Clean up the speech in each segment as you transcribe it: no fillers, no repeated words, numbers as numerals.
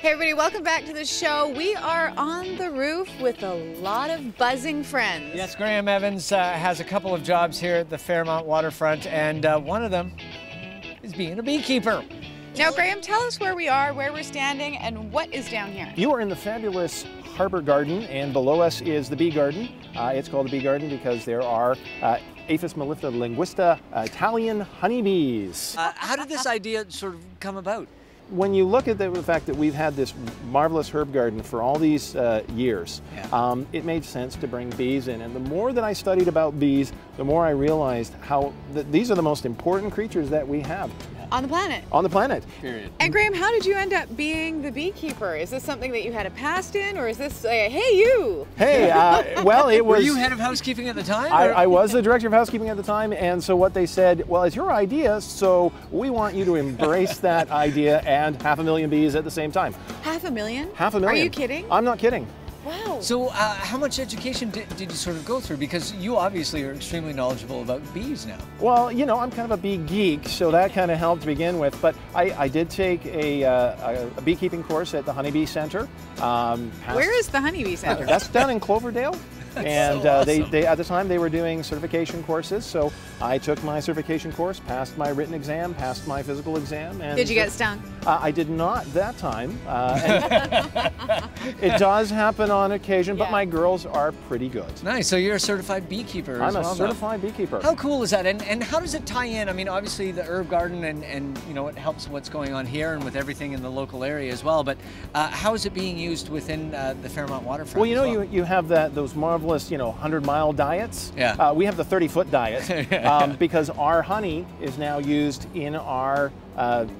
Hey everybody, welcome back to the show. We are on the roof with a lot of buzzing friends. Yes, Graham Evans has a couple of jobs here at the Fairmont waterfront, and one of them is being a beekeeper. Now, Graham, tell us where we are, where we're standing, and what is down here. You are in the fabulous Harbor Garden, and below us is the bee garden. It's called the bee garden because there are Aphis mellifera linguista Italian honeybees. How did this idea sort of come about? When you look at the fact that we've had this marvelous herb garden for all these years, it made sense to bring bees in. And the more that I studied about bees, the more I realized how these are the most important creatures that we have. On the planet. On the planet. Period. And Graham, how did you end up being the beekeeper? Is this something that you had a past in, or is this like, hey you? Hey, well, it was... Were you head of housekeeping at the time? I was the director of housekeeping at the time, and so what they said, well, it's your idea, so we want you to embrace that idea and 500,000 bees at the same time. 500,000? 500,000. Are you kidding? I'm not kidding. Wow. So how much education did you sort of go through? Because you obviously are extremely knowledgeable about bees now. Well, you know, I'm kind of a bee geek, so that kind of helped to begin with. But I did take a beekeeping course at the Honeybee Center. Where is the Honeybee Center? That's down in Cloverdale. And so awesome. they at the time they were doing certification courses, so I took my certification course, passed my written exam, passed my physical exam. And did you get stung? I did not that time. It does happen on occasion, but my girls are pretty good. Nice. So you're a certified beekeeper. I'm a certified beekeeper. How cool is that? And how does it tie in? I mean, obviously the herb garden and you know, it helps what's going on here and with everything in the local area as well. But how is it being used within the Fairmont waterfront? Well, you know, you have those marvelous, you know, 100-mile diets. Yeah. We have the 30-foot diet because our honey is now used in our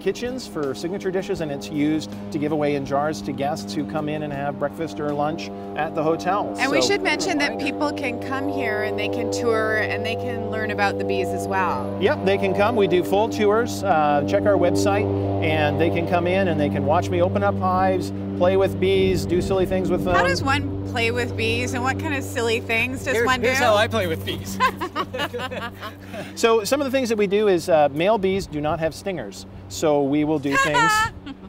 kitchens for signature dishes, and it's used to give away in jars to guests who come in and have breakfast or lunch at the hotels. And we should mention that people can come here and they can tour and they can learn about the bees as well. Yep, they can come. We do full tours. Check our website, and they can come in and they can watch me open up hives, play with bees, do silly things with them. How does one play with bees, and what kind of silly things does one do? Here's how I play with bees. So some of the things that we do is male bees do not have stingers. So we will do things.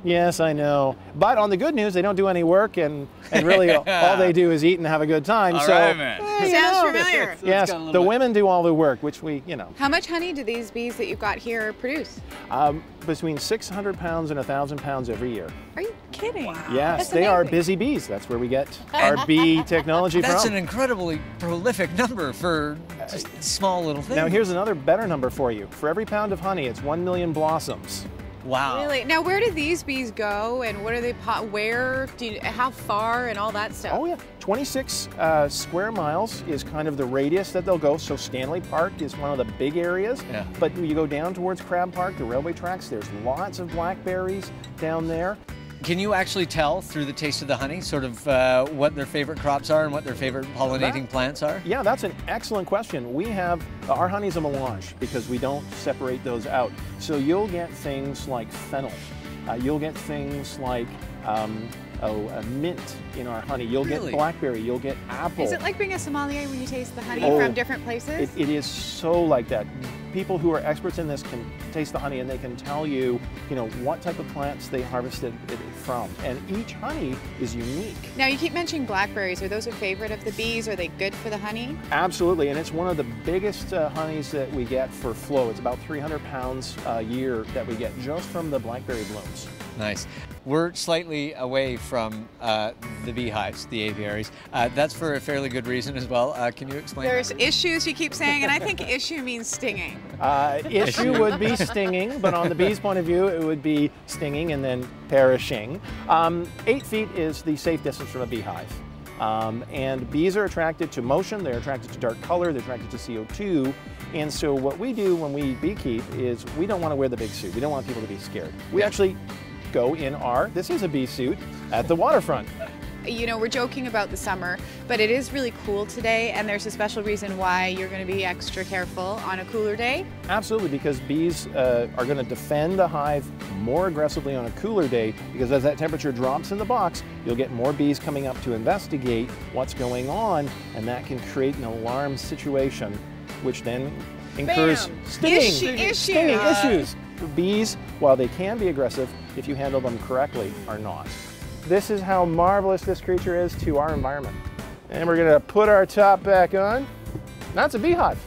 Yes, I know. But on the good news, they don't do any work, and really all they do is eat and have a good time. All so right, man. Sounds familiar. Yes, the women do all the work, which we, you know. How much honey do these bees that you've got here produce? Between 600 pounds and 1,000 pounds every year. Are you kidding? Wow. That's Yes, they amazing. are busy bees. That's where we get our bee technology That's from. an incredibly prolific number for just small little things. Now here's another better number for you. For every pound of honey, it's 1 million blossoms. Wow. Really? Now, where do these bees go, and what are they? Where? How far, and all that stuff? Oh yeah, 26 square miles is kind of the radius that they'll go. So Stanley Park is one of the big areas. Yeah. But you go down towards Crab Park, the railway tracks. There's lots of blackberries down there. Can you actually tell through the taste of the honey sort of what their favorite crops are and what their favorite pollinating plants are? Yeah, that's an excellent question. We have, our honey's a melange because we don't separate those out. So you'll get things like fennel. You'll get things like a mint in our honey. You'll get blackberry, you'll get apple. Is it like being a sommelier when you taste the honey from different places? It is so like that. People who are experts in this can taste the honey and they can tell you, you know, what type of plants they harvested it from. And each honey is unique. Now, you keep mentioning blackberries. Are those a favorite of the bees? Are they good for the honey? Absolutely, and it's one of the biggest honeys that we get for flow. It's about 300 pounds a year that we get just from the blackberry blooms. Nice. We're slightly away from the beehives, the apiaries. That's for a fairly good reason as well. Can you explain? There's issues, you keep saying, and I think issue means stinging. Issue would be stinging, but on the bee's point of view, it would be stinging and then perishing. 8 feet is the safe distance from a beehive. And bees are attracted to motion, they're attracted to dark color, they're attracted to CO2. And so what we do when we beekeep is we don't want to wear the big suit. We don't want people to be scared. We actually go in this is a bee suit, at the waterfront. You know, we're joking about the summer, but it is really cool today, and there's a special reason why you're going to be extra careful on a cooler day. Absolutely, because bees are going to defend the hive more aggressively on a cooler day, because as that temperature drops in the box, you'll get more bees coming up to investigate what's going on, and that can create an alarm situation, which then incurs stinging issues. Bees, while they can be aggressive, if you handle them correctly, are not. This is how marvelous this creature is to our environment. And we're gonna put our top back on. That's a beehive.